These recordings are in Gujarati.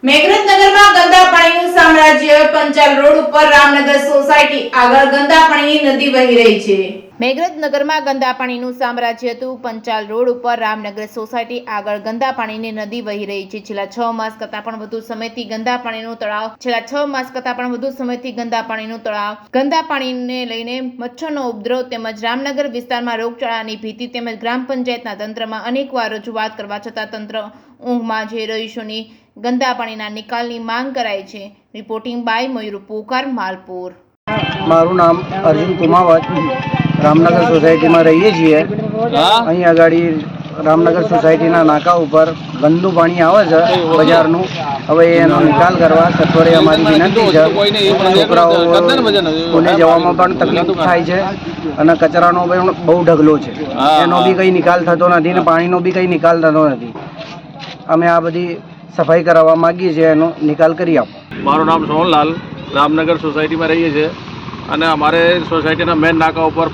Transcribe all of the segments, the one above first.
મેઘરજ નગરમાં ગંદા પાણીનું સામ્રાજ્ય પંચાલ રોડ ઉપર રામનગર સોસાયટી આગળ ગંદા પાણીની નદી વહી રહી છે। મેઘરજ નગરમાં ગંદા પાણીનું સામ્રાજ્ય હતું। પંચાલ રોડ ઉપર રામનગર સોસાયટી આગળ ગંદા પાણીની નદી વહી રહી છે। છેલ્લા 6 માસ કરતાં પણ વધુ સમયથી ગંદા પાણીનું તળાવ ગંદા પાણીને લઈને મચ્છરનો ઉપદ્રવ તેમજ રામનગર વિસ્તારમાં રોગચાળાની ભીતિ તેમજ ગ્રામ પંચાયતના તંત્રમાં અનેકવાર રજૂઆત કરવા છતાં તંત્ર ઊંઘમાં જે રહીશોની ગંદા પાણીના નિકાલની માંગ કરાઈ છે। રિપોર્ટિંગ બાય મયુર પોકાર માલપુર। મારું નામ અર્જુન કુમાવત, રામનગર સોસાયટીમાં રહીએ છીએ। અહીં આગળ રામનગર સોસાયટીના નાકા ઉપર ગંદુ પાણી આવે છે બજારનું। હવે એનો નિકાલ કરવા સત્વરે અમારી વિનંતી છે। છોકરાઓ સ્કૂલે જવામાં પણ તકલીફ થાય છે અને કચરાનો પણ બહુ ઢગલો છે, એનો બી કંઈ નિકાલ થતો નથી ને પાણીનો બી કંઈ નિકાલ થતો નથી। અમે આ બધી સફાઈ કરાવવા માંગીએ છીએ, એનો નિકાલ કરી આપો। મારું નામ સોહનલાલ, રામનગર સોસાયટીમાં રહીએ છીએ અને અમારે સોસાયટીના મેન નાકા ઉપર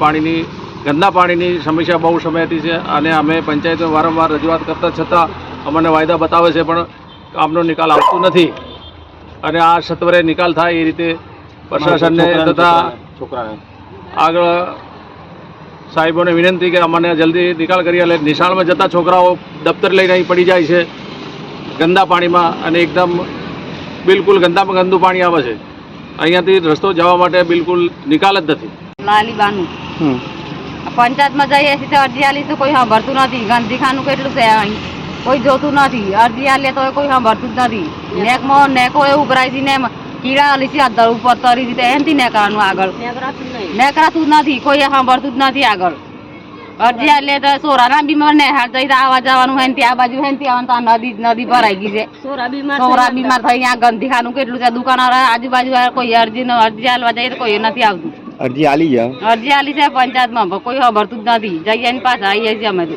ગંદા પાણીની સમસ્યા બહુ સમયથી છે અને અમે પંચાયતમાં વારંવાર રજૂઆત કરતા છતાં અમને વાયદા બતાવે છે પણ કામનો નિકાલ આવતો નથી અને આ સત્વરે નિકાલ થાય એ રીતે પ્રશાસનને તથા આગળ સાહેબોને વિનંતી કે અમને જલ્દી નિકાલ કરી એટલે નિશાળમાં જતા છોકરાઓ દફતર લઈને અહીં પડી જાય છે ગંદા પાણીમાં અને એકદમ બિલકુલ ગંદામાં ગંદુ પાણી આવે છે। અહીંયાથી રસ્તો જવા માટે બિલકુલ નિકાલ જ નથી। લાલી બાનું પંચાયતમાં જઈએ છીએ અરજી આલી તો કોઈ સાંભળતું નથી। ગંદીખાનું કેટલું છે અહીં કોઈ જોતું નથી। અરજી આલીએ તો કોઈ સાંભળતું જ નથી। નેકો એવું કરાય છે ને કીડા આલી છે અંદર ઉપર તરી રીતે એનથી નેકરાનું આગળ નેકરાતું જ નથી, કોઈ સાંભળતું જ નથી આગળ। અરજી આલીએ તો સોરાના બીમાર ને હાલ જઈ આવવા જવાનું હોય ને ત્યાં બાજુ હોય ને ત્યાં નદી ભરાઈ ગઈ છે। સોરા બીમાર થઈ આ ગંદીખાનું કેટલું છે। દુકાનવાળા આજુબાજુ કોઈ અરજી આલવા જઈએ તો કોઈ નથી આવતું। અરજી આલી છે પંચાયતમાં, કોઈ ખબરતું જ નથી। જઈએ ને પાછા આવીએ છીએ અમે તો।